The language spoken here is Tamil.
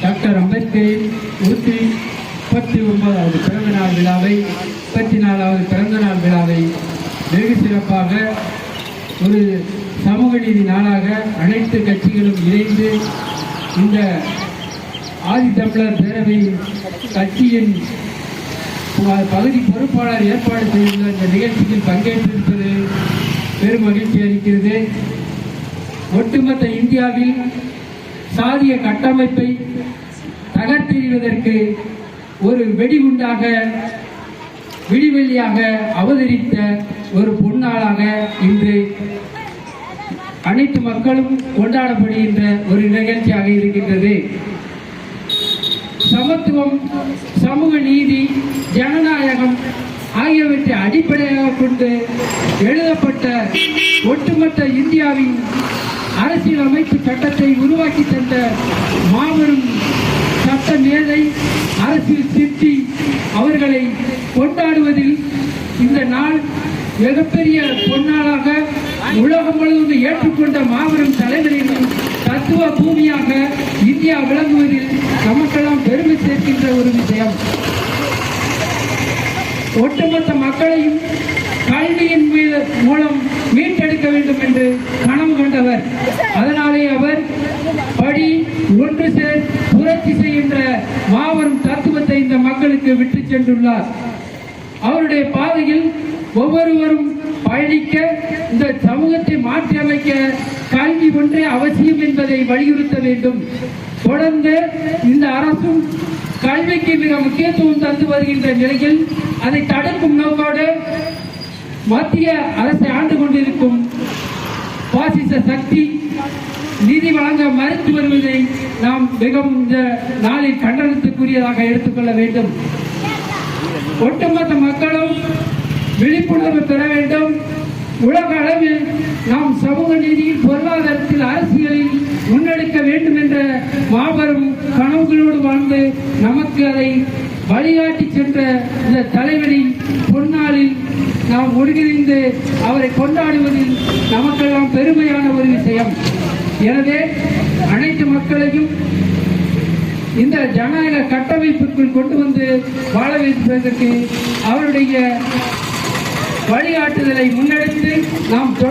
டாக்டர் அம்பேத்கரின் 139வது பிறந்தநாள் விழாவை 34வது பிறந்தநாள் விழாவை வெகு சிறப்பாக ஒரு சமூக நீதி நாளாக அனைத்து கட்சிகளும் இணைந்து இந்த ஆதித்தமிழர் பேரவை கட்சியின் பகுதி பொறுப்பாளர் ஏற்பாடு செய்துள்ள இந்த நிகழ்ச்சியில் பங்கேற்றிருப்பது பெரும் மகிழ்ச்சி அளிக்கிறது. ஒட்டுமொத்த இந்தியாவில் சாதிய கட்டமைப்பை தகர்த்தெறிவதற்கு ஒரு வெடிகுண்டாக விடிவெளியாக அவதரித்த ஒரு பொன்னாளாக இன்று அனைத்து மக்களும் கொண்டாடப்படுகின்ற ஒரு நிகழ்ச்சியாக இருக்கின்றது. சமத்துவம், சமூக நீதி, ஜனநாயகம் ஆகியவற்றை அடிப்படையாக கொண்டு எழுதப்பட்ட ஒட்டுமொத்த இந்தியாவின் அரசியலமைப்பு சட்டத்தை உருவாக்கி தந்த மாபெரும் சட்ட மேதை, அரசியல் சிற்பி அவர்களை கொண்டாடுவதில் இந்த நாள் மிகப்பெரிய பொன்னாளாக உலகம் முழுவதும் ஏற்றுக்கொண்ட மாபெரும் தலைவரின் தத்துவ பூமியாக இந்தியா விளங்குவதில் நமக்கெல்லாம் பெருமை சேர்க்கின்ற ஒரு விஷயம். ஒட்டுமொத்த மக்களையும் கல்வியின் மூலம் மீட்டெடுக்க வேண்டும் என்று கனவு கண்டவர். அதனாலே அவர் படி ஒன்று சேர் புரட்சி செய்கின்ற மாபெரும் தத்துவத்தை இந்த மக்களுக்கு விட்டு சென்றுள்ளார். அவருடைய பாதையில் ஒவ்வொருவரும் பயணிக்க, இந்த சமூகத்தை மாற்றியமைக்க கல்வி ஒன்றே அவசியம் என்பதை வலியுறுத்த வேண்டும். தொடர்ந்து இந்த அரசும் கல்விக்கு மிக முக்கியத்துவம் தந்து வருகின்ற நிலையில் அதை தடுக்கும் நோக்கோடு மத்திய அரசை ஆண்டு கொண்டிருக்கும் பாசிச சக்தி நிதி வழங்க மறுத்து வருவதை நாம் மிகவும் இந்த நாளில் கண்டனத்துக்குரியதாக எடுத்துக்கொள்ள வேண்டும். ஒட்டுமொத்த மக்களும் விழிப்புணர்வு பெற வேண்டும். உலக அளவில் நாம் சமூக நீதியில், பொருளாதாரத்தில், அரசியலில் முன்னெடுக்க வேண்டும் என்ற மாபெரும் கனவுகளோடு வாழ்ந்து நமக்கு அதை வழிகாட்டி சென்ற இந்த தலைவரின் பொன்னாளில் நாம் ஒருங்கிணைந்து அவரை கொண்டாடுவதில் நமக்கெல்லாம் பெருமையான ஒரு விஷயம். எனவே அனைத்து மக்களையும் இந்த ஜனநாயக கட்டமைப்புக்குள் கொண்டு வந்து வாழ வைப்பதற்கு அவருடைய வழிகாட்டுதலை முன்னெடுத்து நாம்